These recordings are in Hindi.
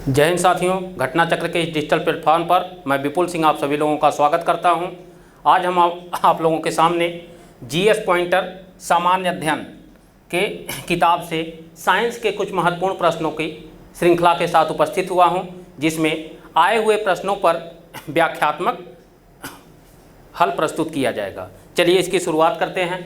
जय हिंद साथियों, घटना चक्र के इस डिजिटल प्लेटफॉर्म पर मैं विपुल सिंह आप सभी लोगों का स्वागत करता हूं। आज हम आप लोगों के सामने जीएस पॉइंटर सामान्य अध्ययन के किताब से साइंस के कुछ महत्वपूर्ण प्रश्नों की श्रृंखला के साथ उपस्थित हुआ हूं, जिसमें आए हुए प्रश्नों पर व्याख्यात्मक हल प्रस्तुत किया जाएगा। चलिए इसकी शुरुआत करते हैं।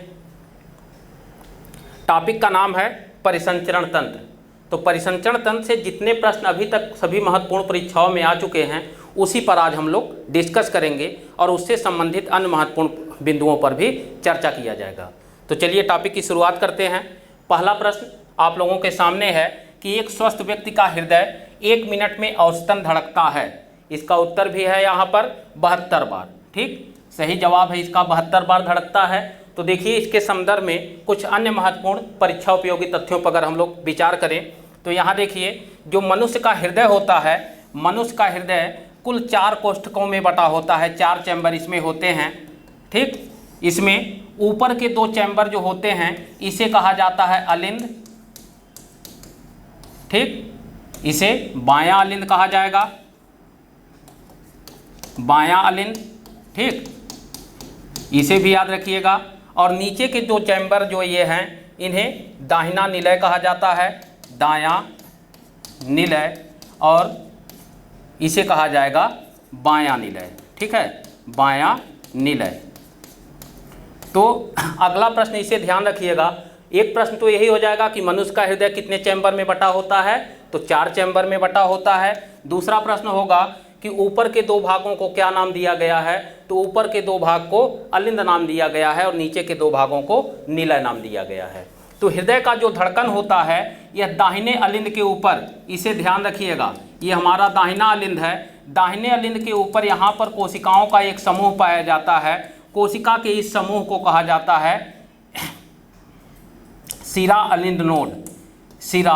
टॉपिक का नाम है परिसंचरण तंत्र। तो परिसंचरण तंत्र से जितने प्रश्न अभी तक सभी महत्वपूर्ण परीक्षाओं में आ चुके हैं, उसी पर आज हम लोग डिस्कस करेंगे और उससे संबंधित अन्य महत्वपूर्ण बिंदुओं पर भी चर्चा किया जाएगा। तो चलिए टॉपिक की शुरुआत करते हैं। पहला प्रश्न आप लोगों के सामने है कि एक स्वस्थ व्यक्ति का हृदय 1 मिनट में औसतन धड़कता है। इसका उत्तर भी है यहाँ पर 72 बार। ठीक, सही जवाब है इसका 72 बार धड़कता है। तो देखिए इसके संदर्भ में कुछ अन्य महत्वपूर्ण परीक्षा उपयोगी तथ्यों पर अगर हम लोग विचार करें तो यहाँ देखिए, जो मनुष्य का हृदय होता है, मनुष्य का हृदय कुल 4 कोष्ठकों में बटा होता है। 4 चैम्बर इसमें होते हैं। ठीक, इसमें ऊपर के 2 चैम्बर जो होते हैं इसे कहा जाता है अलिंद। ठीक, इसे बायां अलिंद कहा जाएगा, बायां अलिंद। ठीक, इसे भी याद रखिएगा। और नीचे के 2 चैम्बर जो ये हैं, इन्हें दाहिना निलय कहा जाता है, दायां निलय, और इसे कहा जाएगा बायां निलय। ठीक है, बायां निलय। तो अगला प्रश्न इसे ध्यान रखिएगा। एक प्रश्न तो यही हो जाएगा कि मनुष्य का हृदय कितने चैम्बर में बटा होता है, तो 4 चैम्बर में बटा होता है। दूसरा प्रश्न होगा कि ऊपर के 2 भागों को क्या नाम दिया गया है, तो ऊपर के 2 भाग को अलिंद नाम दिया गया है और नीचे के 2 भागों को निलय नाम दिया गया है। तो हृदय का जो धड़कन होता है यह दाहिने अलिंद के ऊपर, इसे ध्यान रखिएगा, ये हमारा दाहिना अलिंद है। दाहिने अलिंद के ऊपर यहाँ पर कोशिकाओं का एक समूह पाया जाता है। कोशिका के इस समूह को कहा जाता है शिरा अलिंद नोड, शिरा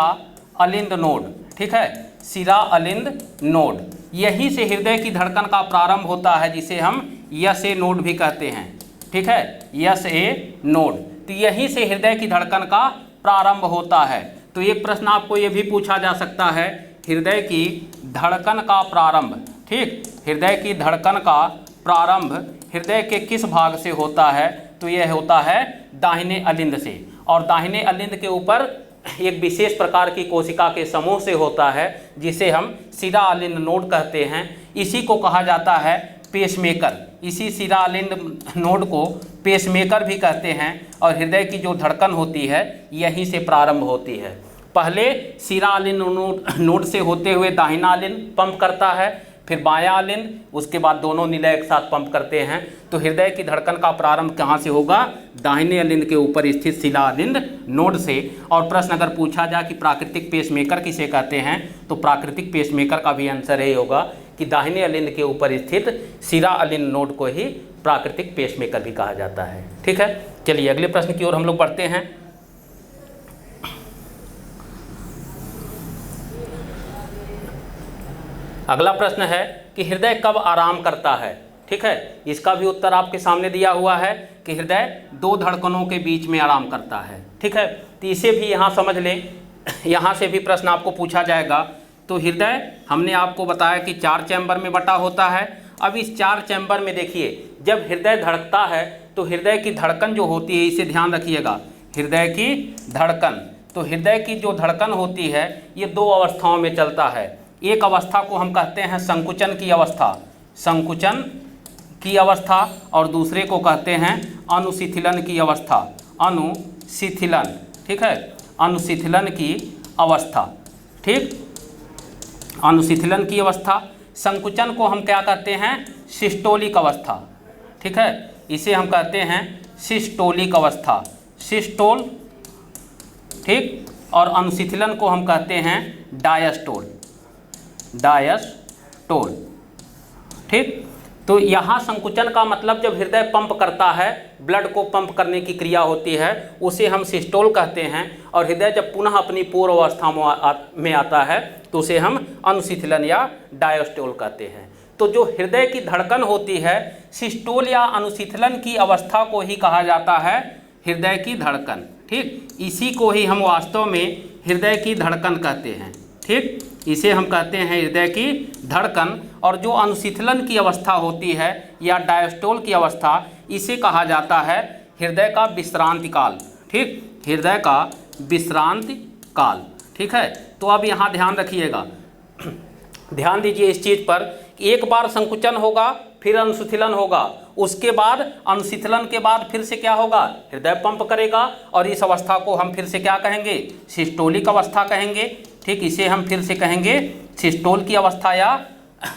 अलिंद नोड। ठीक है, शिरा अलिंद नोड। यहीं से हृदय की धड़कन का प्रारंभ होता है, जिसे हम यस ए नोड भी कहते हैं। ठीक है, यस ए नोड। तो यहीं से हृदय की धड़कन का प्रारंभ होता है। तो एक प्रश्न आपको ये भी पूछा जा सकता है, हृदय की धड़कन का प्रारंभ। ठीक, हृदय की धड़कन का प्रारंभ हृदय के किस भाग से होता है, तो यह होता है दाहिने अलिंद से। और दाहिने अलिंद के ऊपर एक विशेष प्रकार की कोशिका के समूह से होता है, जिसे हम शिरा अलिंद नोड कहते हैं। इसी को कहा जाता है पेसमेकर। इसी शिरा अलिंद नोड को पेसमेकर भी कहते हैं। और हृदय की जो धड़कन होती है यहीं से प्रारंभ होती है। पहले शिरा अलिंद नोड से होते हुए दाहिना अलिंद पंप करता है, फिर बायां अलिंद, उसके बाद दोनों निलय एक साथ पंप करते हैं। तो हृदय की धड़कन का प्रारंभ कहाँ से होगा, दाहिने अलिंद के ऊपर स्थित शिरा अलिंद नोड से। और प्रश्न अगर पूछा जाए कि प्राकृतिक पेसमेकर किसे कहते हैं, तो प्राकृतिक पेसमेकर का भी आंसर यही होगा कि दाहिने अलिंद के ऊपर स्थित शिरा अलिंद नोड को ही प्राकृतिक पेसमेकर भी कहा जाता है। ठीक है, चलिए अगले प्रश्न की ओर हम लोग बढ़ते हैं। अगला प्रश्न है कि हृदय कब आराम करता है। ठीक है, इसका भी उत्तर आपके सामने दिया हुआ है कि हृदय 2 धड़कनों के बीच में आराम करता है। ठीक है, तो इसे भी यहाँ समझ लें, यहाँ से भी प्रश्न आपको पूछा जाएगा। तो हृदय हमने आपको बताया कि 4 चैम्बर में बटा होता है। अब इस 4 चैम्बर में देखिए, जब हृदय धड़कता है तो हृदय की धड़कन जो होती है, इसे ध्यान रखिएगा, हृदय की धड़कन। तो हृदय की जो धड़कन होती है ये 2 अवस्थाओं में चलता है। एक अवस्था को हम कहते हैं संकुचन की अवस्था, संकुचन की अवस्था, और दूसरे को कहते हैं अनुशिथिलन की अवस्था, अनुशिथिलन। ठीक है, अनुशिथिलन की अवस्था। ठीक, अनुशिथिलन की अवस्था। संकुचन को हम क्या कहते हैं, सिस्टोलिक अवस्था। ठीक है, इसे हम कहते हैं सिस्टोलिक अवस्था, सिस्टोल। ठीक, और अनुशिथिलन को हम कहते हैं डायस्टोल, डायस्टोल। ठीक, तो यहाँ संकुचन का मतलब जब हृदय पंप करता है, ब्लड को पंप करने की क्रिया होती है, उसे हम सिस्टोल कहते हैं। और हृदय जब पुनः अपनी पूर्व अवस्था में आता है तो उसे हम अनुशिथिलन या डायस्टोल कहते हैं। तो जो हृदय की धड़कन होती है, सिस्टोल या अनुशिथिलन की अवस्था को ही कहा जाता है हृदय की धड़कन। ठीक, इसी को ही हम वास्तव में हृदय की धड़कन कहते हैं। ठीक, इसे हम कहते हैं हृदय की धड़कन। और जो अनुशीतलन की अवस्था होती है या डायस्टोल की अवस्था, इसे कहा जाता है हृदय का विश्रांति काल। ठीक, हृदय का विश्रांति काल। ठीक है, तो अब यहाँ ध्यान रखिएगा, ध्यान दीजिए इस चीज़ पर। एक बार संकुचन होगा, फिर अनुशीतलन होगा, उसके बाद अनुशीतलन के बाद फिर से क्या होगा, हृदय पंप करेगा, और इस अवस्था को हम फिर से क्या कहेंगे, सिस्टोलिक अवस्था कहेंगे। ठीक, इसे हम फिर से कहेंगे सिस्टोल की अवस्था या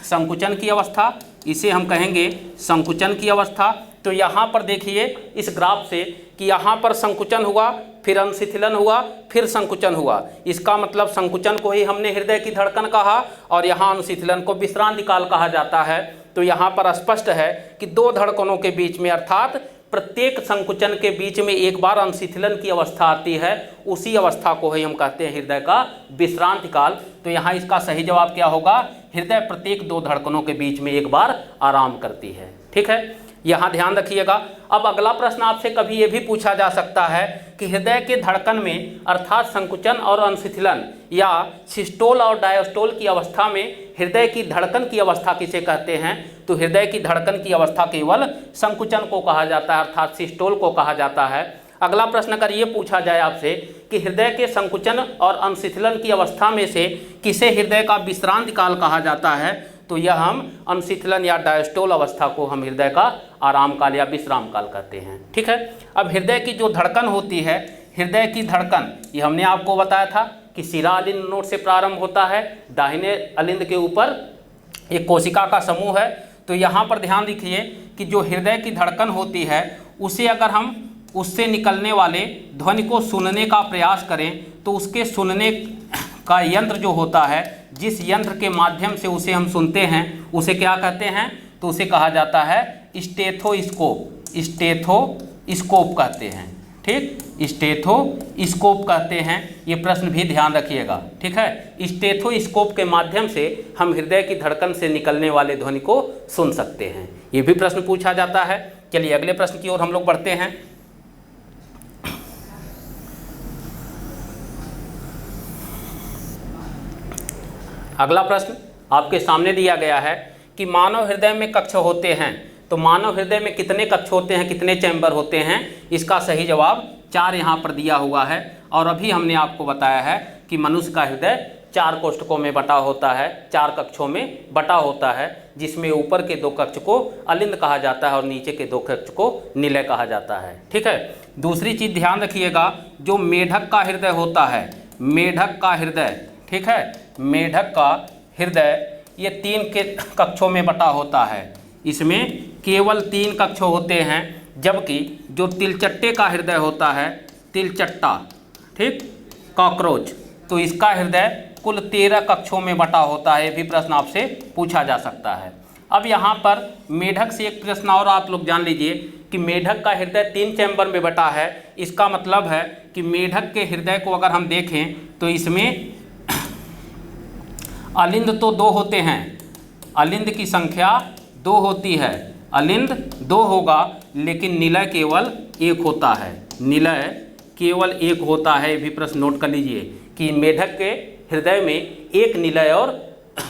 संकुचन की अवस्था, इसे हम कहेंगे संकुचन की अवस्था। तो यहाँ पर देखिए इस ग्राफ से कि यहाँ पर संकुचन हुआ, फिर अनुशीतलन हुआ, फिर संकुचन हुआ। इसका मतलब संकुचन को ही हमने हृदय की धड़कन कहा और यहाँ अनुशीतलन को विश्रांति काल कहा जाता है। तो यहाँ पर स्पष्ट है कि दो धड़कनों के बीच में, अर्थात प्रत्येक संकुचन के बीच में एक बार अनुशीतलन की अवस्था आती है, उसी अवस्था को ही हम कहते हैं हृदय का विश्रांति काल। तो यहाँ इसका सही जवाब क्या होगा, हृदय प्रत्येक दो धड़कनों के बीच में एक बार आराम करती है। ठीक है, यहाँ ध्यान रखिएगा। अब अगला प्रश्न आपसे कभी ये भी पूछा जा सकता है कि हृदय के धड़कन में, अर्थात संकुचन और अनुशीतलन या सिस्टोल और डायस्टोल की अवस्था में हृदय की धड़कन की अवस्था किसे कहते हैं। तो हृदय की धड़कन की अवस्था केवल संकुचन को कहा जाता है, अर्थात सिस्टोल को कहा जाता है। अगला प्रश्न अगर ये पूछा जाए आपसे कि हृदय के संकुचन और अनुशीतलन की अवस्था में से किसे हृदय का विश्रांति काल कहा जाता है, तो यह हम अनुशीतलन या डायस्टोल अवस्था को हम हृदय का आराम काल या विश्राम काल कहते हैं। ठीक है, अब हृदय की जो धड़कन होती है, हृदय की धड़कन, ये हमने आपको बताया था कि शिरा अलिंद नोड से प्रारंभ होता है, दाहिने अलिंद के ऊपर एक कोशिका का समूह है। तो यहाँ पर ध्यान रखिए कि जो हृदय की धड़कन होती है, उसे अगर हम उससे निकलने वाले ध्वनि को सुनने का प्रयास करें तो उसके सुनने का यंत्र जो होता है, जिस यंत्र के माध्यम से उसे हम सुनते हैं, उसे क्या कहते हैं, तो उसे कहा जाता है स्टेथोस्कोप। स्टेथोस्कोप कहते हैं। ठीक, स्टेथोस्कोप कहते हैं। ये प्रश्न भी ध्यान रखिएगा। ठीक है, स्टेथोस्कोप के माध्यम से हम हृदय की धड़कन से निकलने वाले ध्वनि को सुन सकते हैं। ये भी प्रश्न पूछा जाता है। चलिए अगले प्रश्न की ओर हम लोग बढ़ते हैं। अगला प्रश्न आपके सामने दिया गया है कि मानव हृदय में कक्ष होते हैं। तो मानव हृदय में कितने कक्ष होते हैं, कितने चैम्बर होते हैं। इसका सही जवाब 4 यहाँ पर दिया हुआ है। और अभी हमने आपको बताया है कि मनुष्य का हृदय 4 कोष्ठकों में बटा होता है, 4 कक्षों में बटा होता है, जिसमें ऊपर के 2 कक्ष को अलिंद कहा जाता है और नीचे के 2 कक्ष को निलय कहा जाता है। ठीक है, दूसरी चीज़ ध्यान रखिएगा, जो मेढक का हृदय होता है, मेढक का हृदय, ठीक है, मेढक का हृदय ये 3 के कक्षों में बटा होता है। इसमें केवल 3 कक्ष होते हैं, जबकि जो तिलचट्टे का हृदय होता है, तिलचट्टा, ठीक, कॉकरोच, तो इसका हृदय कुल 13 कक्षों में बटा होता है। ये भी प्रश्न आपसे पूछा जा सकता है। अब यहाँ पर मेढक से एक प्रश्न और आप लोग जान लीजिए कि मेढक का हृदय 3 चैम्बर में बटा है। इसका मतलब है कि मेढक के हृदय को अगर हम देखें तो इसमें अलिंद तो 2 होते हैं, अलिंद की संख्या 2 होती है, अलिंद 2 होगा, लेकिन निलय केवल 1 होता है, निलय केवल 1 होता है। ये भी प्रश्न नोट कर लीजिए कि मेढक के हृदय में 1 निलय और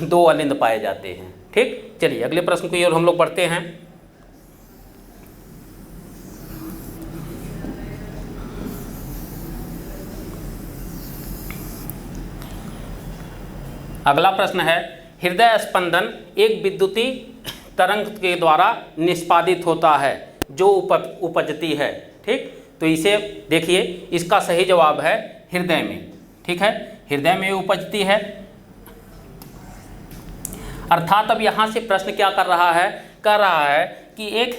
2 अलिंद पाए जाते हैं। ठीक, चलिए अगले प्रश्न की ओर हम लोग बढ़ते हैं। अगला प्रश्न है, हृदय स्पंदन एक विद्युतीय तरंग के द्वारा निष्पादित होता है जो उपजती है। ठीक, तो इसे देखिए, इसका सही जवाब है हृदय में। ठीक है, हृदय में उपजती है। अर्थात अब यहाँ से प्रश्न क्या कर रहा है, कह रहा है कि एक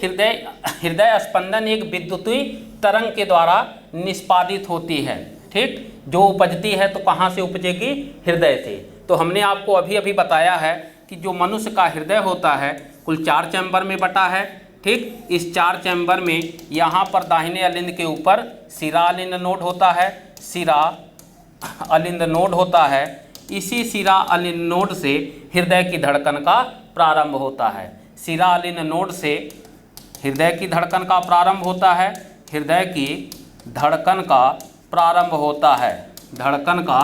हृदय स्पंदन एक विद्युतीय तरंग के द्वारा निष्पादित होती है। ठीक, जो उपजती है तो कहाँ से उपजेगी, हृदय से। तो हमने आपको अभी अभी बताया है कि जो मनुष्य का हृदय होता है कुल 4 चैम्बर में बटा है। ठीक, इस 4 चैम्बर में यहाँ पर दाहिने अलिंद के ऊपर शिरा अलिंद नोड होता है, शिरा अलिंद नोड होता है। इसी शिरा अलिंद नोड से हृदय की धड़कन का प्रारंभ होता है। शिरा अलिंद नोड से हृदय की धड़कन का प्रारंभ होता है, हृदय की धड़कन का प्रारंभ होता है, धड़कन का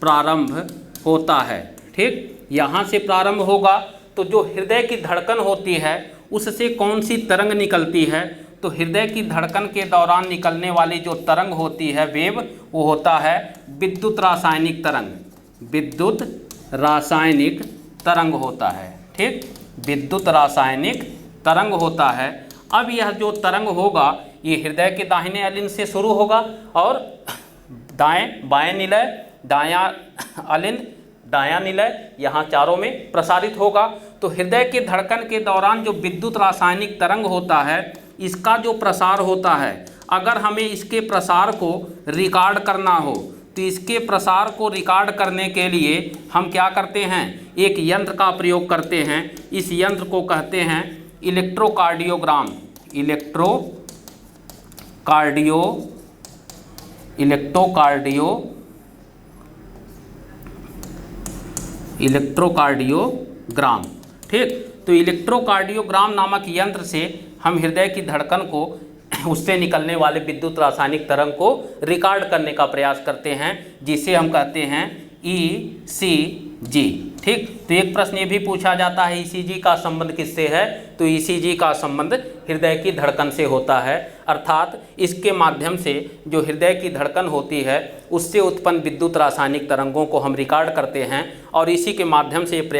प्रारंभ होता है। ठीक, यहाँ से प्रारंभ होगा तो जो हृदय की धड़कन होती है उससे कौन सी तरंग निकलती है, तो हृदय की धड़कन के दौरान निकलने वाली जो तरंग होती है वेव, वो होता है विद्युत रासायनिक तरंग। विद्युत रासायनिक तरंग होता है, ठीक, विद्युत रासायनिक तरंग होता है। अब यह जो तरंग होगा ये हृदय के दाहिने अलिंद से शुरू होगा और दाएं बाएं निलय, दायां अलिंद दायां निलय, यहाँ चारों में प्रसारित होगा। तो हृदय के धड़कन के दौरान जो विद्युत रासायनिक तरंग होता है इसका जो प्रसार होता है, अगर हमें इसके प्रसार को रिकॉर्ड करना हो तो इसके प्रसार को रिकॉर्ड करने के लिए हम क्या करते हैं, एक यंत्र का प्रयोग करते हैं। इस यंत्र को कहते हैं इलेक्ट्रोकार्डियोग्राम। इलेक्ट्रोकार्डियोग्राम, ठीक। तो इलेक्ट्रोकार्डियोग्राम नामक यंत्र से हम हृदय की धड़कन को, उससे निकलने वाले विद्युत रासायनिक तरंग को रिकॉर्ड करने का प्रयास करते हैं, जिसे हम कहते हैं ECG, ठीक। तो एक प्रश्न ये भी पूछा जाता है ECG का संबंध किससे है, तो ECG का संबंध हृदय की धड़कन से होता है। अर्थात इसके माध्यम से जो हृदय की धड़कन होती है उससे उत्पन्न विद्युत रासायनिक तरंगों को हम रिकॉर्ड करते हैं और इसी के माध्यम से ये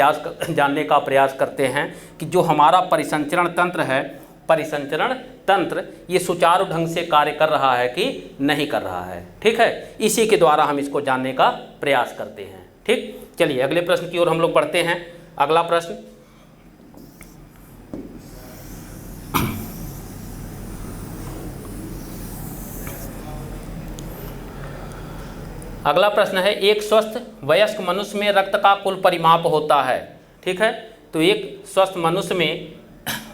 जानने का प्रयास करते हैं कि जो हमारा परिसंचरण तंत्र है, परिसंचरण तंत्र ये सुचारू ढंग से कार्य कर रहा है कि नहीं कर रहा है, ठीक है। इसी के द्वारा हम इसको जानने का प्रयास करते हैं, ठीक। चलिए अगले प्रश्न की ओर हम लोग बढ़ते हैं। अगला प्रश्न, अगला प्रश्न है एक स्वस्थ वयस्क मनुष्य में रक्त का कुल परिमाप होता है, ठीक है। तो एक स्वस्थ मनुष्य में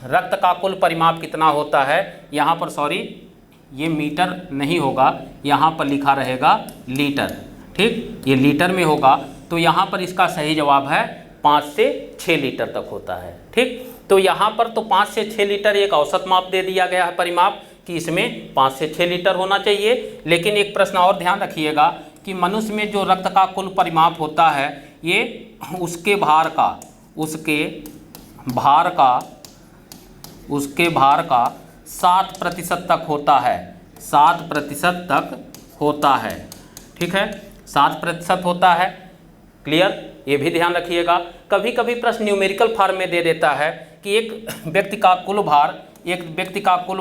रक्त का कुल परिमाप कितना होता है, यहाँ पर सॉरी ये मीटर नहीं होगा, यहाँ पर लिखा रहेगा लीटर, ठीक, ये लीटर में होगा। तो यहाँ पर इसका सही जवाब है 5 से 6 लीटर तक होता है, ठीक। तो यहाँ पर तो 5 से 6 लीटर एक औसत माप दे दिया गया है परिमाप कि इसमें 5 से 6 लीटर होना चाहिए। लेकिन एक प्रश्न और ध्यान रखिएगा कि मनुष्य में जो रक्त का कुल परिमाप होता है ये उसके भार का 7% तक होता है, 7% तक होता है, ठीक है, 7% होता है। क्लियर, ये भी ध्यान रखिएगा। कभी कभी प्रश्न न्यूमेरिकल फॉर्म में दे देता है कि एक व्यक्ति का कुल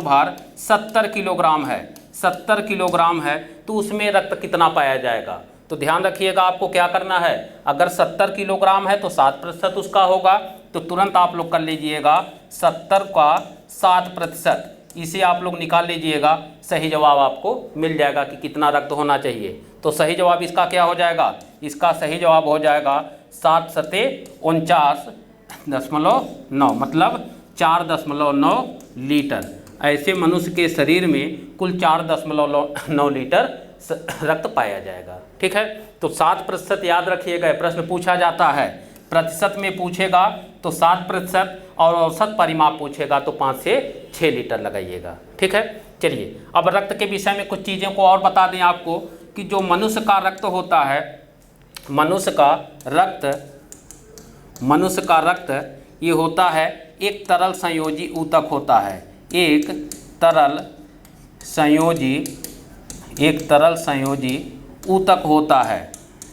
भार 70 किलोग्राम है, 70 किलोग्राम है, तो उसमें रक्त कितना पाया जाएगा। तो ध्यान रखिएगा आपको क्या करना है, अगर 70 किलोग्राम है तो 7% उसका होगा, तो तुरंत आप लोग कर लीजिएगा 70 का 7%, इसे आप लोग निकाल लीजिएगा, सही जवाब आपको मिल जाएगा कि कितना रक्त होना चाहिए। तो सही जवाब इसका क्या हो जाएगा, इसका सही जवाब हो जाएगा 7 सते 49.9 मतलब 4.9 लीटर। ऐसे मनुष्य के शरीर में कुल 4.9 लीटर रक्त पाया जाएगा, ठीक है। तो 7% याद रखिएगा, प्रश्न पूछा जाता है, प्रतिशत में पूछेगा तो 7% और औसत परिमाप पूछेगा तो 5 से 6 लीटर लगाइएगा, ठीक है। चलिए अब रक्त के विषय में कुछ चीज़ों को और बता दें आपको कि जो मनुष्य का रक्त होता है, मनुष्य का रक्त ये होता है एक तरल संयोजी ऊतक होता है, एक तरल संयोजी ऊतक होता है,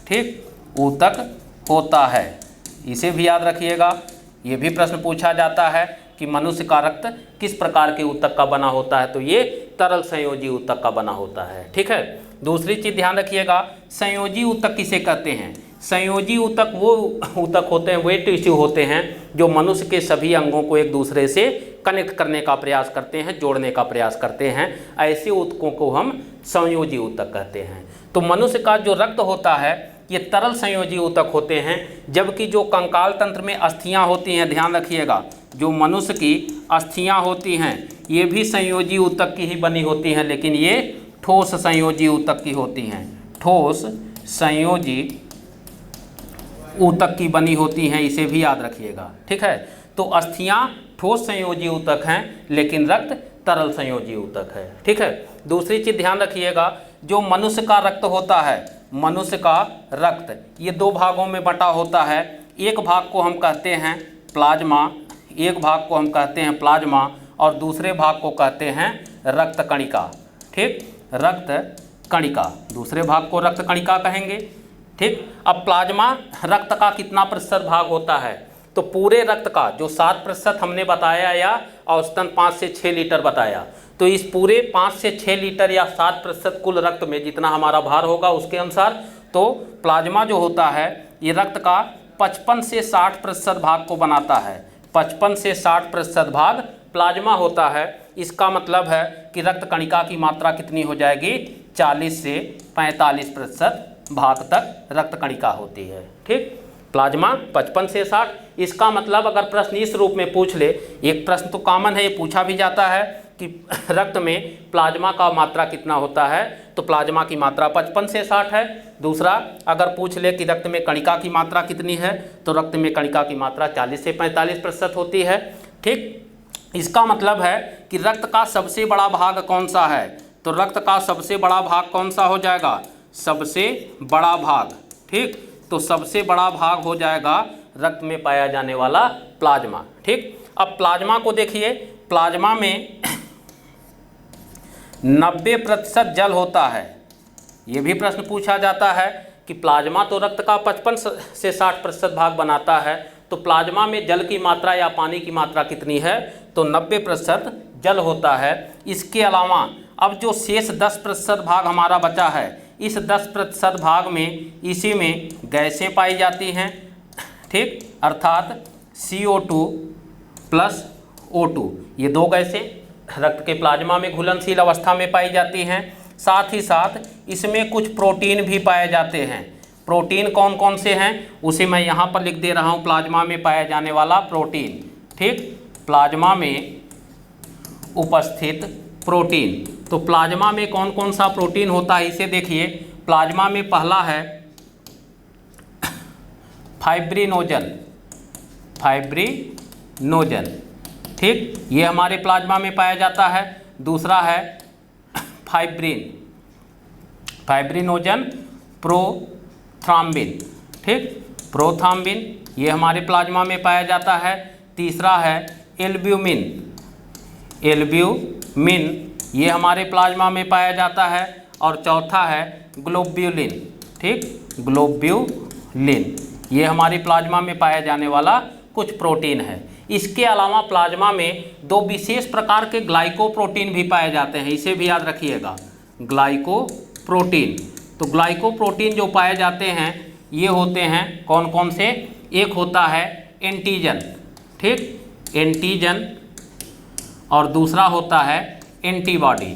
ठीक, ऊतक होता है। इसे भी याद रखिएगा, ये भी प्रश्न पूछा जाता है कि मनुष्य का रक्त किस प्रकार के ऊतक का बना होता है, तो ये तरल संयोजी ऊतक का बना होता है, ठीक है। दूसरी चीज़ ध्यान रखिएगा, संयोजी ऊतक किसे कहते हैं, संयोजी ऊतक वो ऊतक होते हैं, वे टिश्यू होते हैं जो मनुष्य के सभी अंगों को एक दूसरे से कनेक्ट करने का प्रयास करते हैं, जोड़ने का प्रयास करते हैं, ऐसे ऊतकों को हम संयोजी ऊतक कहते हैं। तो मनुष्य का जो रक्त होता है ये तरल संयोजी ऊतक होते हैं, जबकि जो कंकाल तंत्र में अस्थियां होती हैं, ध्यान रखिएगा, जो मनुष्य की अस्थियां होती हैं ये भी संयोजी ऊतक की ही बनी होती हैं, लेकिन ये ठोस संयोजी ऊतक की होती हैं, ठोस संयोजी ऊतक की बनी होती हैं, इसे भी याद रखिएगा, ठीक है। तो अस्थियां ठोस संयोजी ऊतक हैं लेकिन रक्त तरल संयोजी ऊतक है, ठीक है। दूसरी चीज़ ध्यान रखिएगा, जो मनुष्य का रक्त होता है, मनुष्य का रक्त ये दो भागों में बटा होता है। एक भाग को हम कहते हैं प्लाज्मा, एक भाग को हम कहते हैं प्लाज्मा और दूसरे भाग को कहते हैं रक्त कणिका। ठीक, रक्त कणिका, दूसरे भाग को रक्त कणिका कहेंगे। ठीक, अब प्लाज्मा रक्त का कितना प्रतिशत भाग होता है? तो पूरे रक्त का जो 7% हमने बताया या औसतन 5 से 6 लीटर बताया, तो इस पूरे 5 से 6 लीटर या 7% कुल रक्त में जितना हमारा भार होगा उसके अनुसार तो प्लाज्मा जो होता है ये रक्त का 55 से 60% भाग को बनाता है। 55 से 60% भाग प्लाज्मा होता है। इसका मतलब है कि रक्त कणिका की मात्रा कितनी हो जाएगी? 40 से 45% भाग तक रक्त कणिका होती है। ठीक, प्लाज्मा 55 से 60। इसका मतलब अगर प्रश्न इस रूप में पूछ ले, एक प्रश्न तो कॉमन है, ये पूछा भी जाता है कि रक्त में प्लाज्मा का मात्रा कितना होता है, तो प्लाज्मा की मात्रा 55 से 60 है। दूसरा अगर पूछ ले कि रक्त में कणिका की मात्रा कितनी है, तो रक्त में कणिका की मात्रा 40 से 45% होती है। ठीक, इसका मतलब है कि रक्त का सबसे बड़ा भाग कौन सा है? तो रक्त का सबसे बड़ा भाग कौन सा हो जाएगा? सबसे बड़ा भाग। ठीक, तो सबसे बड़ा भाग हो जाएगा रक्त में पाया जाने वाला प्लाज्मा। ठीक, अब प्लाज्मा को देखिए, प्लाज्मा में 90% जल होता है। ये भी प्रश्न पूछा जाता है कि प्लाज्मा तो रक्त का 55 से 60% भाग बनाता है, तो प्लाज्मा में जल की मात्रा या पानी की मात्रा कितनी है? तो 90% जल होता है। इसके अलावा अब जो शेष 10% भाग हमारा बचा है, इस 10% भाग में इसी में गैसें पाई जाती हैं। ठीक, अर्थात CO2 प्लस O2, ये दो गैसें रक्त के प्लाज्मा में घुलनशील अवस्था में पाई जाती हैं। साथ ही साथ इसमें कुछ प्रोटीन भी पाए जाते हैं। प्रोटीन कौन कौन से हैं उसे मैं यहाँ पर लिख दे रहा हूँ, प्लाज्मा में पाया जाने वाला प्रोटीन। ठीक, प्लाज्मा में उपस्थित प्रोटीन। तो प्लाज्मा में कौन कौन सा प्रोटीन होता है इसे देखिए। प्लाज्मा में पहला है फाइब्रिनोजन, फाइब्रिनोजन। ठीक, ये हमारे प्लाज्मा में पाया जाता है। दूसरा है फाइब्रिन, फाइब्रिनोजन प्रोथ्राम्बिन। ठीक, प्रोथ्राम्बिन ये हमारे प्लाज्मा में पाया जाता है। तीसरा है एल्ब्यूमिन, एल्ब्यूमिन ये हमारे प्लाज्मा में पाया जाता है। और चौथा है ग्लोब्यूलिन। ठीक, ग्लोब्यूलिन ये हमारी प्लाज्मा में पाया जाने वाला कुछ प्रोटीन है। इसके अलावा प्लाज्मा में दो विशेष प्रकार के ग्लाइकोप्रोटीन भी पाए जाते हैं, इसे भी याद रखिएगा, ग्लाइकोप्रोटीन। तो ग्लाइकोप्रोटीन जो पाए जाते हैं ये होते हैं कौन कौन से? एक होता है एंटीजन। ठीक, एंटीजन। और दूसरा होता है एंटीबॉडी,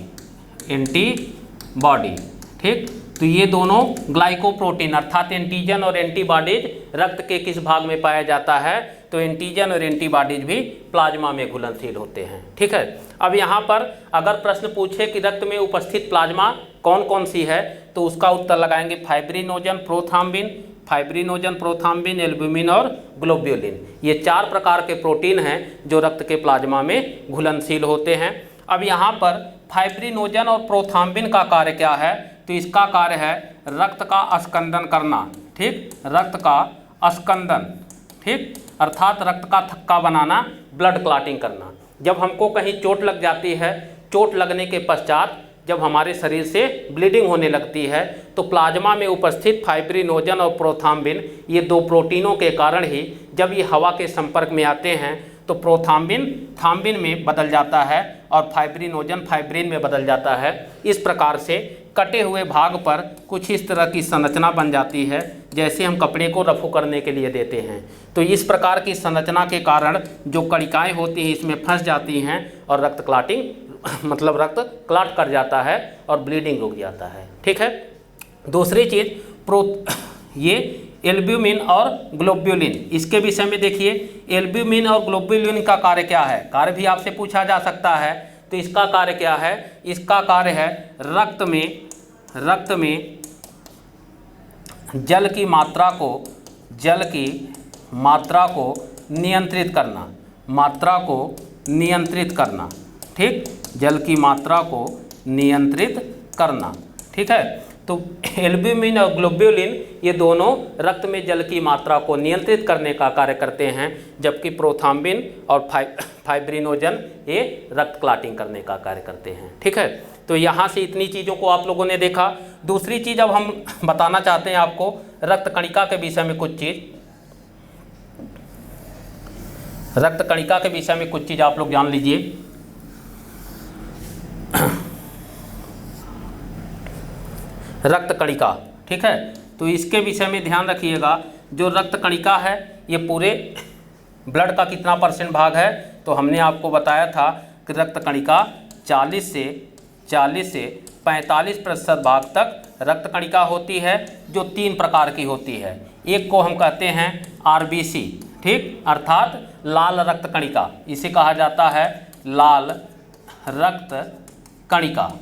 एंटीबॉडी। ठीक, तो ये दोनों ग्लाइकोप्रोटीन अर्थात एंटीजन और एंटीबॉडीज रक्त के किस भाग में पाया जाता है? तो एंटीजन और एंटीबॉडीज भी प्लाज्मा में घुलनशील होते हैं। ठीक है, अब यहाँ पर अगर प्रश्न पूछे कि रक्त में उपस्थित प्लाज्मा कौन कौन सी है, तो उसका उत्तर लगाएंगे फाइब्रिनोजन प्रोथ्राम्बिन, फाइब्रिनोजन प्रोथ्राम्बिन, एल्ब्यूमिन और ग्लोब्यूलिन। ये 4 प्रकार के प्रोटीन हैं जो रक्त के प्लाज्मा में घुलनशील होते हैं। अब यहाँ पर फाइब्रिनोजन और प्रोथ्राम्बिन का कार्य क्या है? तो इसका कार्य है रक्त का स्कंदन करना। ठीक, रक्त का स्कंदन। ठीक, अर्थात रक्त का थक्का बनाना, ब्लड क्लॉटिंग करना। जब हमको कहीं चोट लग जाती है, चोट लगने के पश्चात जब हमारे शरीर से ब्लीडिंग होने लगती है, तो प्लाज्मा में उपस्थित फाइब्रिनोजन और प्रोथ्राम्बिन ये दो प्रोटीनों के कारण ही जब ये हवा के संपर्क में आते हैं तो प्रोथ्राम्बिन थ्राम्बिन में बदल जाता है और फाइब्रिनोजन फाइब्रिन में बदल जाता है। इस प्रकार से कटे हुए भाग पर कुछ इस तरह की संरचना बन जाती है जैसे हम कपड़े को रफू करने के लिए देते हैं। तो इस प्रकार की संरचना के कारण जो कणिकाएँ होती हैं इसमें फंस जाती हैं और रक्त क्लॉटिंग मतलब रक्त क्लॉट कर जाता है और ब्लीडिंग रुक जाता है। ठीक है, दूसरी चीज़ ये एल्ब्यूमिन और ग्लोब्यूलिन, इसके विषय में देखिए। एल्ब्यूमिन और ग्लोब्यूलिन का कार्य क्या है? कार्य भी आपसे पूछा जा सकता है। तो इसका कार्य क्या है? इसका कार्य है रक्त में जल की मात्रा को नियंत्रित करना, ठीक, जल की मात्रा को नियंत्रित करना। ठीक है, तो एल्ब्यूमिन और ग्लोब्युलिन ये दोनों रक्त में जल की मात्रा को नियंत्रित करने का कार्य करते हैं, जबकि प्रोथ्राम्बिन और फाइब्रिनोजन ये रक्त क्लॉटिंग करने का कार्य करते हैं। ठीक है, तो यहाँ से इतनी चीज़ों को आप लोगों ने देखा। दूसरी चीज़ अब हम बताना चाहते हैं आपको रक्त कणिका के विषय में कुछ चीज़। रक्त कणिका के विषय में कुछ चीज़ आप लोग जान लीजिए। रक्त कणिका, ठीक है, तो इसके विषय में ध्यान रखिएगा। जो रक्त कणिका है ये पूरे ब्लड का कितना % भाग है, तो हमने आपको बताया था कि रक्त कणिका 40 से 45% भाग तक रक्त कणिका होती है, जो 3 प्रकार की होती है। एक को हम कहते हैं RBC, ठीक, अर्थात लाल रक्त कणिका, इसे कहा जाता है लाल रक्त कणिका,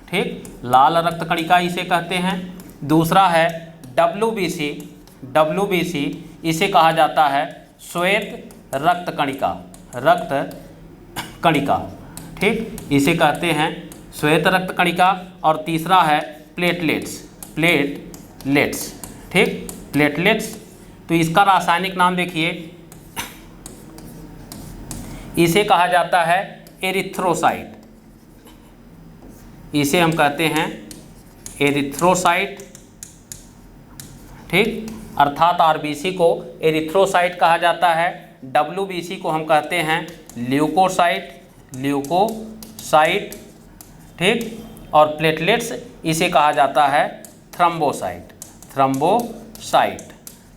ठीक, लाल रक्त कणिका इसे कहते हैं। दूसरा है WBC, इसे कहा जाता है श्वेत रक्त कणिका, ठीक, इसे कहते हैं श्वेत रक्त कणिका। और तीसरा है प्लेटलेट्स, ठीक, प्लेटलेट्स, तो इसका रासायनिक नाम देखिए, इसे कहा जाता है एरिथ्रोसाइट, इसे हम कहते हैं एरिथ्रोसाइट, ठीक, अर्थात RBC को एरिथ्रोसाइट कहा जाता है। WBC को हम कहते हैं ल्यूकोसाइट, ठीक, और प्लेटलेट्स इसे कहा जाता है थ्रम्बोसाइट,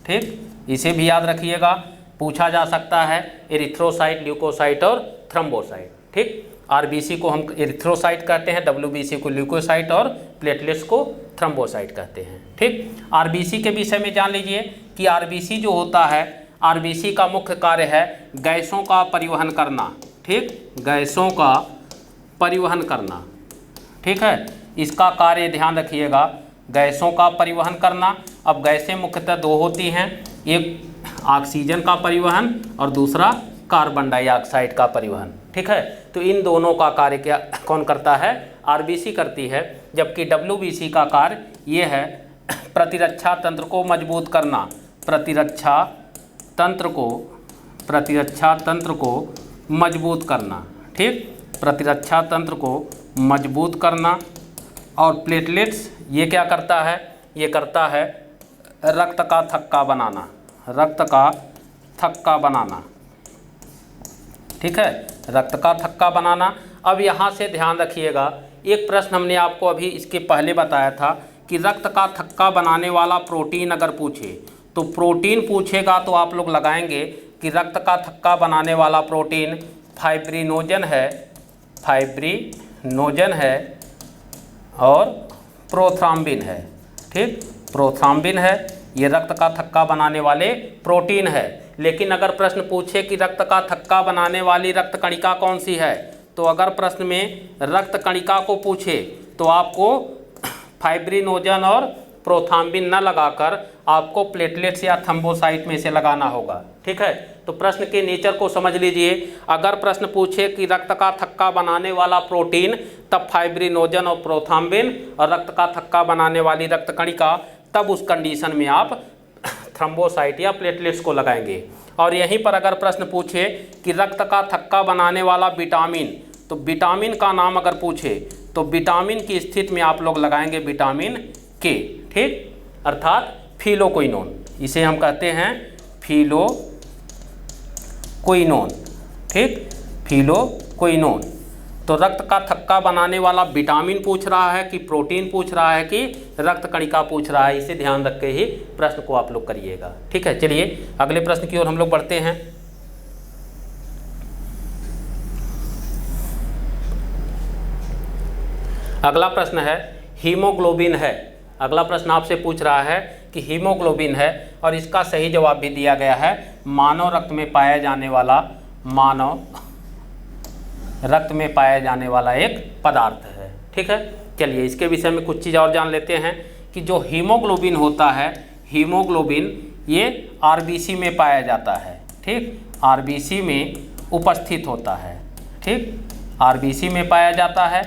ठीक, इसे भी याद रखिएगा, पूछा जा सकता है एरिथ्रोसाइट, ल्यूकोसाइट और थ्रम्बोसाइट, ठीक। RBC को हम एरिथ्रोसाइट कहते हैं, WBC को ल्यूकोसाइट और प्लेटलेट्स को थ्रम्बोसाइट कहते हैं, ठीक। RBC के विषय में जान लीजिए कि RBC जो होता है, RBC का मुख्य कार्य है गैसों का परिवहन करना, ठीक, गैसों का परिवहन करना, ठीक है, इसका कार्य ध्यान रखिएगा, गैसों का परिवहन करना। अब गैसें मुख्यतः 2 होती हैं, एक ऑक्सीजन का परिवहन और दूसरा कार्बन डाइऑक्साइड का परिवहन, ठीक है। तो इन दोनों का कार्य क्या कौन करता है, RBC करती है, जबकि WBC का कार्य ये है प्रतिरक्षा तंत्र को मजबूत करना, प्रतिरक्षा तंत्र को मजबूत करना, ठीक, प्रतिरक्षा तंत्र को मजबूत करना। और प्लेटलेट्स ये क्या करता है, ये करता है रक्त का थक्का बनाना, ठीक है, रक्त का थक्का बनाना। अब यहाँ से ध्यान रखिएगा, एक प्रश्न हमने आपको अभी इसके पहले बताया था कि रक्त का थक्का बनाने वाला प्रोटीन अगर पूछे, तो प्रोटीन पूछेगा तो आप लोग लगाएंगे कि रक्त का थक्का बनाने वाला प्रोटीन फाइब्रिनोजन है और प्रोथ्राम्बिन है, ठीक, प्रोथ्राम्बिन है, ये रक्त का थक्का बनाने वाले प्रोटीन है। लेकिन अगर प्रश्न पूछे कि रक्त का थक्का बनाने वाली रक्त कणिका कौन सी है, तो अगर प्रश्न में रक्त कणिका को पूछे तो आपको फाइब्रिनोजन और प्रोथ्राम्बिन न लगाकर आपको प्लेटलेट्स या थ्रम्बोसाइट में से लगाना होगा, ठीक है। तो प्रश्न के नेचर को समझ लीजिए, अगर प्रश्न पूछे कि रक्त का थक्का बनाने वाला प्रोटीन, तब फाइब्रिनोजन और प्रोथ्राम्बिन, और रक्त का थक्का बनाने वाली रक्त कणिका, तब उस कंडीशन में आप थ्रम्बोसाइट या प्लेटलेट्स को लगाएंगे। और यहीं पर अगर प्रश्न पूछे कि रक्त का थक्का बनाने वाला विटामिन, तो विटामिन का नाम अगर पूछे तो विटामिन की स्थिति में आप लोग लगाएंगे विटामिन के, ठीक, अर्थात फिलोक्विनोन, इसे हम कहते हैं फिलोक्विनोन, ठीक, फिलोक्विनोन। तो रक्त का थक्का बनाने वाला विटामिन पूछ रहा है कि प्रोटीन पूछ रहा है कि रक्त कणिका पूछ रहा है, इसे ध्यान रख के ही प्रश्न को आप लोग करिएगा, ठीक है। चलिए अगले प्रश्न की ओर हम लोग बढ़ते हैं। अगला प्रश्न है हीमोग्लोबिन है। अगला प्रश्न आपसे पूछ रहा है कि हीमोग्लोबिन है, और इसका सही जवाब भी दिया गया है, मानव रक्त में पाया जाने वाला एक पदार्थ है, ठीक है। चलिए इसके विषय में कुछ चीज़ और जान लेते हैं कि जो हीमोग्लोबिन होता है, हीमोग्लोबिन ये RBC में पाया जाता है, ठीक, RBC में उपस्थित होता है, ठीक, RBC में पाया जाता है,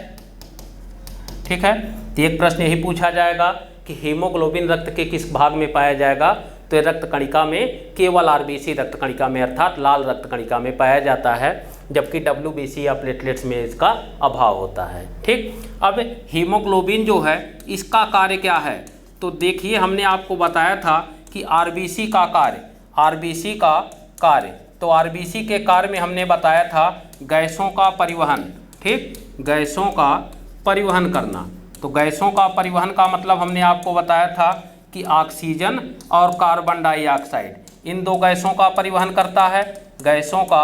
ठीक है। तो एक प्रश्न यही पूछा जाएगा कि हीमोग्लोबिन रक्त के किस भाग में पाया जाएगा, तो ये रक्त कणिका में, केवल आरबीसी रक्त कणिका में अर्थात लाल रक्त कणिका में पाया जाता है, जबकि डब्ल्यूबीसी या प्लेटलेट्स में इसका अभाव होता है। ठीक, अब हीमोग्लोबिन जो है इसका कार्य क्या है, तो देखिए हमने आपको बताया था कि आरबीसी का कार्य, आरबीसी का कार्य, तो आरबीसी के कार्य में हमने बताया था गैसों का परिवहन। ठीक, गैसों का परिवहन करना। तो गैसों का परिवहन का मतलब हमने आपको बताया था कि ऑक्सीजन और कार्बन डाइऑक्साइड, इन दो गैसों का परिवहन करता है, गैसों का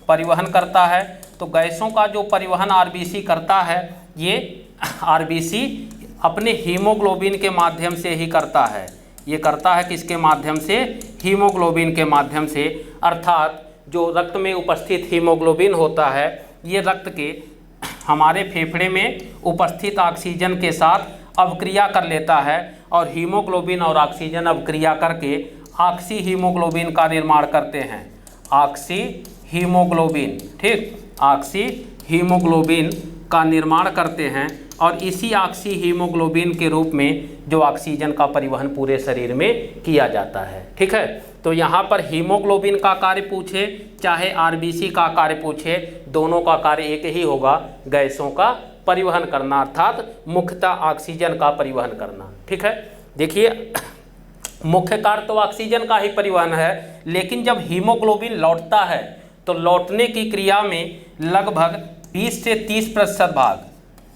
परिवहन करता है। तो गैसों का जो परिवहन आरबीसी करता है, ये आरबीसी अपने हीमोग्लोबिन के माध्यम से ही करता है। ये करता है किसके माध्यम से, हीमोग्लोबिन के माध्यम से, अर्थात जो रक्त में उपस्थित हीमोग्लोबिन होता है ये रक्त के हमारे फेफड़े में उपस्थित ऑक्सीजन के साथ अवक्रिया कर लेता है और हीमोग्लोबिन और ऑक्सीजन अवक्रिया करके ऑक्सी हीमोग्लोबिन का निर्माण करते हैं। ऑक्सी हीमोग्लोबिन, ठीक, ऑक्सी हीमोग्लोबिन का निर्माण करते हैं और इसी ऑक्सी हीमोग्लोबिन के रूप में जो ऑक्सीजन का परिवहन पूरे शरीर में किया जाता है। ठीक है, तो यहाँ पर हीमोग्लोबिन का कार्य पूछे चाहे आरबीसी का कार्य पूछे, दोनों का कार्य एक ही होगा, गैसों का परिवहन करना, अर्थात मुख्यतः ऑक्सीजन का परिवहन करना। ठीक है, देखिए मुख्य कार्य तो ऑक्सीजन का ही परिवहन है, लेकिन जब हीमोग्लोबिन लौटता है तो लौटने की क्रिया में लगभग 20 से 30% भाग,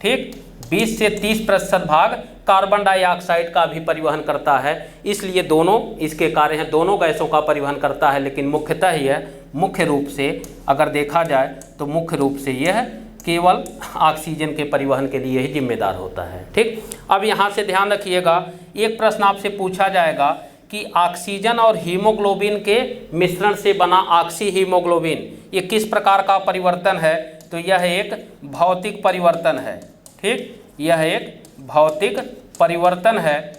ठीक, 20 से 30% भाग कार्बन डाइऑक्साइड का भी परिवहन करता है। इसलिए दोनों इसके कार्य हैं, दोनों गैसों का परिवहन करता है, लेकिन मुख्यतः यह मुख्य रूप से अगर देखा जाए तो मुख्य रूप से यह केवल ऑक्सीजन के परिवहन के लिए ही जिम्मेदार होता है। ठीक, अब यहाँ से ध्यान रखिएगा, एक प्रश्न आपसे पूछा जाएगा कि ऑक्सीजन और हीमोग्लोबिन के मिश्रण से बना ऑक्सी हीमोग्लोबिन ये किस प्रकार का परिवर्तन है, तो यह एक भौतिक परिवर्तन है। ठीक, यह एक भौतिक परिवर्तन है।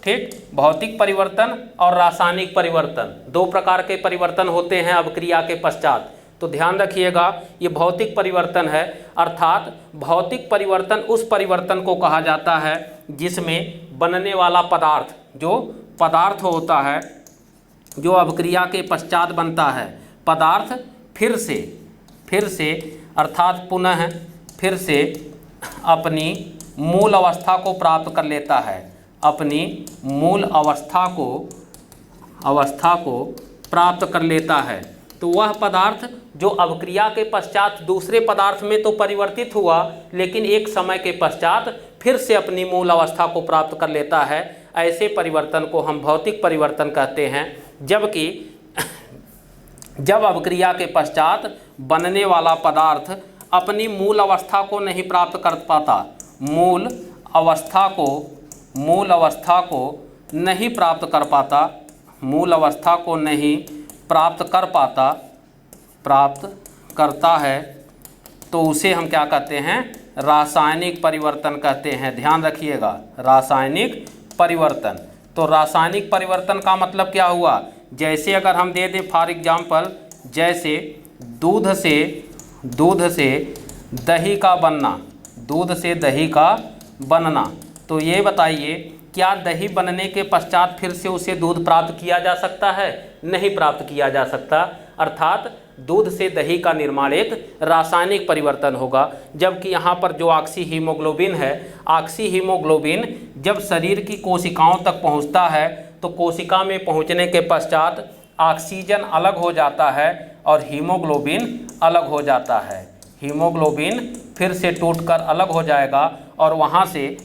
ठीक, भौतिक परिवर्तन और रासायनिक परिवर्तन, दो प्रकार के परिवर्तन होते हैं अभिक्रिया के पश्चात। तो ध्यान रखिएगा ये भौतिक परिवर्तन है, अर्थात भौतिक परिवर्तन उस परिवर्तन को कहा जाता है जिसमें बनने वाला पदार्थ, जो पदार्थ होता है जो अभिक्रिया के पश्चात बनता है, पदार्थ फिर से अर्थात पुनः फिर से अपनी मूल अवस्था को प्राप्त कर लेता है, अपनी मूल अवस्था को प्राप्त कर लेता है। तो वह पदार्थ जो अभिक्रिया के पश्चात दूसरे पदार्थ में तो परिवर्तित हुआ, लेकिन एक समय के पश्चात फिर से अपनी मूल अवस्था को प्राप्त कर लेता है, ऐसे परिवर्तन को हम भौतिक परिवर्तन कहते हैं। जबकि जब अभिक्रिया के पश्चात बनने वाला पदार्थ अपनी मूल अवस्था को नहीं प्राप्त कर पाता, मूल अवस्था को नहीं प्राप्त कर पाता, मूल अवस्था को नहीं प्राप्त करता है, तो उसे हम क्या कहते हैं, रासायनिक परिवर्तन कहते हैं। ध्यान रखिएगा, रासायनिक परिवर्तन। तो रासायनिक परिवर्तन का मतलब क्या हुआ, जैसे अगर हम दे दें फॉर एग्जाम्पल, जैसे दूध से दही का बनना, दूध से दही का बनना, तो ये बताइए क्या दही बनने के पश्चात फिर से उसे दूध प्राप्त किया जा सकता है, नहीं प्राप्त किया जा सकता, अर्थात दूध से दही का निर्माण एक रासायनिक परिवर्तन होगा। जबकि यहाँ पर जो ऑक्सी हीमोग्लोबिन है, ऑक्सी हीमोग्लोबिन जब शरीर की कोशिकाओं तक पहुँचता है तो कोशिका में पहुँचने के पश्चात ऑक्सीजन अलग हो जाता है और हीमोग्लोबिन अलग हो जाता है, हीमोग्लोबिन फिर से टूटकर अलग हो जाएगा और वहाँ से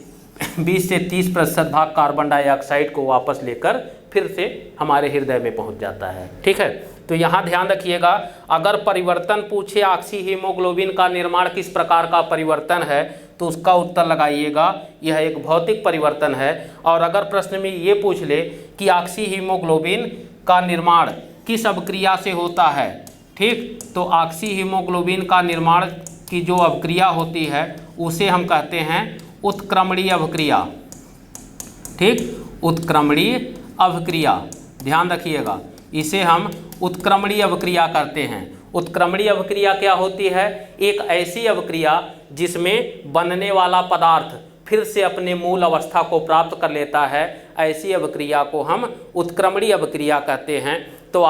20 से 30% भाग कार्बन डाइऑक्साइड को वापस लेकर फिर से हमारे हृदय में पहुंच जाता है। ठीक है, तो यहाँ ध्यान रखिएगा, अगर परिवर्तन पूछे ऑक्सी हीमोग्लोबिन का निर्माण किस प्रकार का परिवर्तन है, तो उसका उत्तर लगाइएगा यह एक भौतिक परिवर्तन है। और अगर प्रश्न में ये पूछ ले कि ऑक्सी हीमोग्लोबिन का निर्माण किस अभिक्रिया से होता है, ठीक, तो ऑक्सी हीमोग्लोबिन का निर्माण की जो अभिक्रिया होती है उसे हम कहते हैं उत्क्रमणीय अभिक्रिया। ठीक, उत्क्रमणीय अभिक्रिया, ध्यान रखिएगा, इसे हम उत्क्रमणीय अभिक्रिया करते हैं। उत्क्रमणीय अभिक्रिया क्या होती है, एक ऐसी अभिक्रिया जिसमें बनने वाला पदार्थ फिर से अपने मूल अवस्था को प्राप्त कर लेता है, ऐसी अभिक्रिया को हम उत्क्रमणीय अभिक्रिया कहते हैं। तो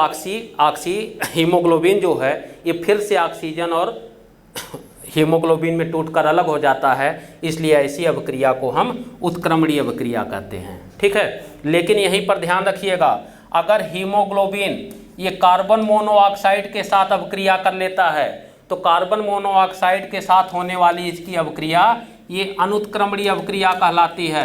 हीमोग्लोबिन जो है ये फिर से ऑक्सीजन और हीमोग्लोबिन में टूटकर अलग हो जाता है, इसलिए ऐसी अभिक्रिया को हम उत्क्रमणीय अभिक्रिया कहते हैं। ठीक है, लेकिन यहीं पर ध्यान रखिएगा, अगर हीमोग्लोबिन ये कार्बन मोनोऑक्साइड के साथ अभिक्रिया कर लेता है तो कार्बन मोनोऑक्साइड के साथ होने वाली इसकी अभिक्रिया ये अनुत्क्रमणीय अभिक्रिया कहलाती है,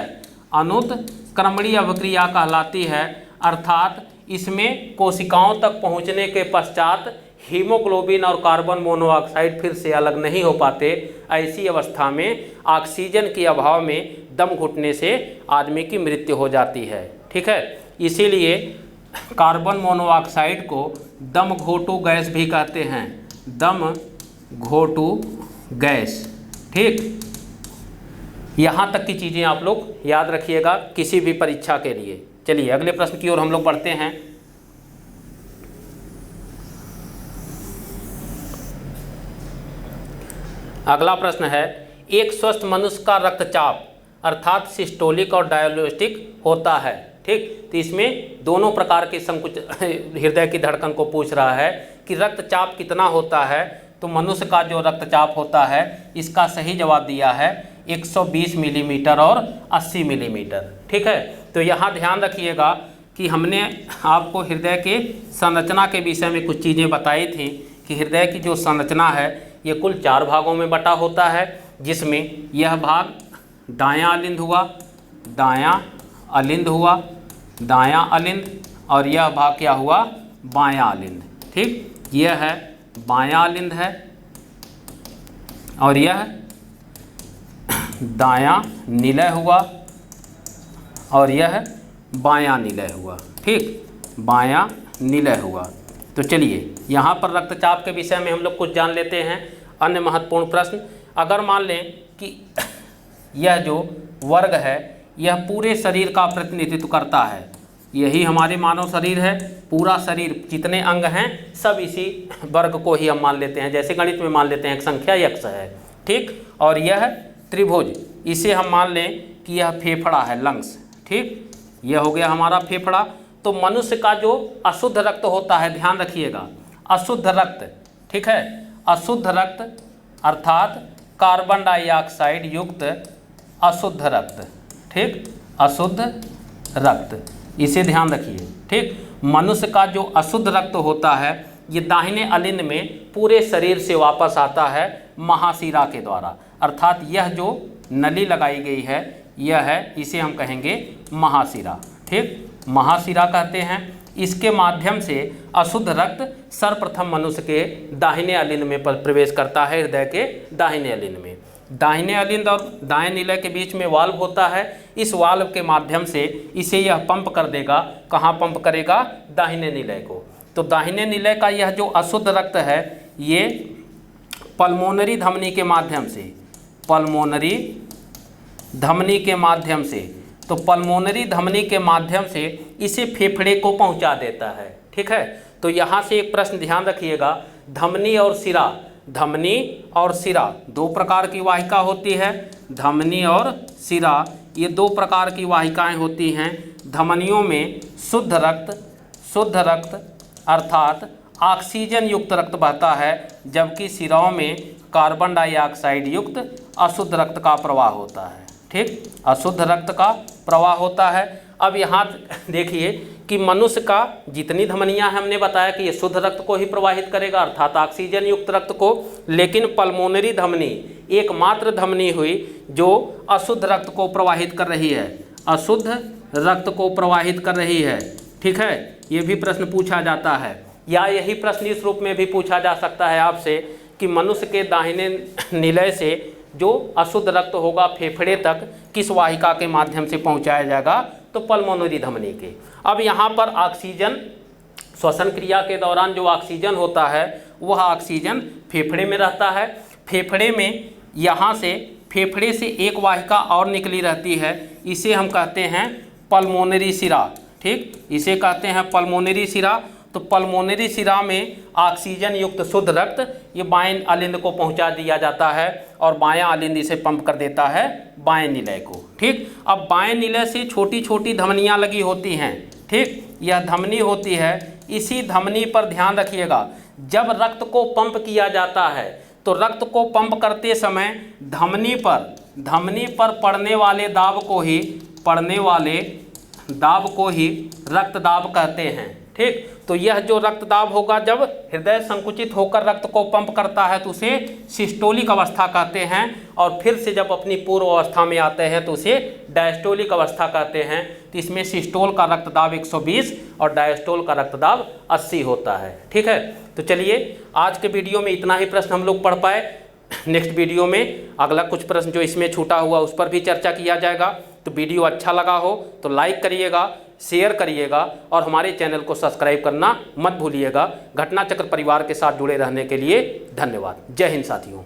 अनुत्क्रमणीय अभिक्रिया कहलाती है। अर्थात इसमें कोशिकाओं तक पहुंचने के पश्चात हीमोग्लोबिन और कार्बन मोनोऑक्साइड फिर से अलग नहीं हो पाते। ऐसी अवस्था में ऑक्सीजन के अभाव में दम घुटने से आदमी की मृत्यु हो जाती है। ठीक है, इसीलिए कार्बन मोनोऑक्साइड को दम घोटू गैस भी कहते हैं, दम घोटू गैस। ठीक, यहाँ तक की चीज़ें आप लोग याद रखिएगा किसी भी परीक्षा के लिए। चलिए अगले प्रश्न की ओर हम लोग बढ़ते हैं। अगला प्रश्न है, एक स्वस्थ मनुष्य का रक्तचाप अर्थात सिस्टोलिक और डायस्टोलिक होता है। ठीक, तो इसमें दोनों प्रकार के संकुच हृदय की धड़कन को पूछ रहा है कि रक्तचाप कितना होता है। तो मनुष्य का जो रक्तचाप होता है इसका सही जवाब दिया है 120 मिलीमीटर और 80 मिलीमीटर। ठीक है, तो यहाँ ध्यान रखिएगा कि हमने आपको हृदय के संरचना के विषय में कुछ चीज़ें बताई थी कि हृदय की जो संरचना है ये कुल 4 भागों में बटा होता है, जिसमें यह भाग दायां अलिंद हुआ, दायां अलिंद हुआ, दायां अलिंद, और यह भाग क्या हुआ, बायां अलिंद। ठीक, यह है बायां अलिंद है और यह दायां निलय हुआ और यह बायां निलय हुआ। ठीक, बायां निलय हुआ। तो चलिए यहाँ पर रक्तचाप के विषय में हम लोग कुछ जान लेते हैं। अन्य महत्वपूर्ण प्रश्न, अगर मान लें कि यह जो वर्ग है यह पूरे शरीर का प्रतिनिधित्व करता है, यही हमारे मानव शरीर है, पूरा शरीर जितने अंग हैं सब इसी वर्ग को ही हम मान लेते हैं। जैसे गणित में मान लेते हैं एक संख्या x है। ठीक, और यह त्रिभुज, इसे हम मान लें कि यह फेफड़ा है, लंग्स। ठीक, यह हो गया हमारा फेफड़ा। तो मनुष्य का जो अशुद्ध रक्त होता है, ध्यान रखिएगा, अशुद्ध रक्त, ठीक है, अशुद्ध रक्त अर्थात कार्बन डाइऑक्साइड युक्त अशुद्ध रक्त। ठीक, अशुद्ध रक्त, इसे ध्यान रखिए। ठीक, मनुष्य का जो अशुद्ध रक्त होता है ये दाहिने अलिंद में पूरे शरीर से वापस आता है महाशिरा के द्वारा। अर्थात यह जो नली लगाई गई है यह है, इसे हम कहेंगे महाशिरा। ठीक, महाशिरा कहते हैं। इसके माध्यम से अशुद्ध रक्त सर्वप्रथम मनुष्य के दाहिने अलिंद में प्रवेश करता है, हृदय के दाहिने अलिंद में। दाहिने अलिंद और दाएं निलय के बीच में वाल्व होता है, इस वाल्व के माध्यम से इसे यह पंप कर देगा। कहाँ पंप करेगा, दाहिने निलय को। तो दाहिने निलय का यह जो अशुद्ध रक्त है ये पल्मोनरी धमनी के माध्यम से, पल्मोनरी धमनी के माध्यम से, तो पल्मोनरी धमनी के माध्यम से इसे फेफड़े को पहुंचा देता है। ठीक है, तो यहाँ से एक प्रश्न ध्यान रखिएगा, धमनी और शिरा, धमनी और शिरा दो प्रकार की वाहिका होती है। धमनी और शिरा ये दो प्रकार की वाहिकाएं होती हैं। धमनियों में शुद्ध रक्त अर्थात ऑक्सीजन युक्त रक्त बहता है, जबकि शिराओं में कार्बन डाइऑक्साइड युक्त अशुद्ध रक्त का प्रवाह होता है। ठीक, अशुद्ध रक्त का प्रवाह होता है। अब यहाँ देखिए कि मनुष्य का जितनी धमनियाँ हैं हमने बताया कि ये शुद्ध रक्त को ही प्रवाहित करेगा अर्थात ऑक्सीजन युक्त रक्त को, लेकिन पल्मोनरी धमनी एकमात्र धमनी हुई जो अशुद्ध रक्त को प्रवाहित कर रही है, अशुद्ध रक्त को प्रवाहित कर रही है। ठीक है, ये भी प्रश्न पूछा जाता है, या यही प्रश्न इस रूप में भी पूछा जा सकता है आपसे कि मनुष्य के दाहिने निलय से जो अशुद्ध रक्त होगा फेफड़े तक किस वाहिका के माध्यम से पहुंचाया जाएगा, तो पल्मोनरी धमनी के। अब यहाँ पर ऑक्सीजन श्वसन क्रिया के दौरान जो ऑक्सीजन होता है वह ऑक्सीजन फेफड़े में रहता है। फेफड़े में यहाँ से फेफड़े से एक वाहिका और निकली रहती है, इसे हम कहते हैं पल्मोनरी शिरा। ठीक, इसे कहते हैं पल्मोनरी शिरा। तो पल्मोनरी सिरा में ऑक्सीजन युक्त शुद्ध रक्त ये बाएं अलिंद को पहुंचा दिया जाता है और बायां अलिंद इसे पंप कर देता है बाएं निलय को। ठीक, अब बाएं निलय से छोटी छोटी धमनियां लगी होती हैं। ठीक, यह धमनी होती है, इसी धमनी पर ध्यान रखिएगा, जब रक्त को पंप किया जाता है तो रक्त को पंप करते समय धमनी पर पड़ने वाले दाब को ही रक्त दाब कहते हैं। ठीक, तो यह जो रक्त दाब होगा जब हृदय संकुचित होकर रक्त को पंप करता है तो उसे सिस्टोलिक अवस्था कहते हैं, और फिर से जब अपनी पूर्व अवस्था में आते हैं तो उसे डायस्टोलिक अवस्था कहते हैं। तो इसमें सिस्टोल का रक्तदाब 120 और डायस्टोल का रक्तदाब 80 होता है। ठीक है, तो चलिए आज के वीडियो में इतना ही प्रश्न हम लोग पढ़ पाए। नेक्स्ट वीडियो में अगला कुछ प्रश्न जो इसमें छूटा हुआ उस पर भी चर्चा किया जाएगा। तो वीडियो अच्छा लगा हो तो लाइक करिएगा, शेयर करिएगा और हमारे चैनल को सब्सक्राइब करना मत भूलिएगा। घटना चक्र परिवार के साथ जुड़े रहने के लिए धन्यवाद। जय हिंद साथियों।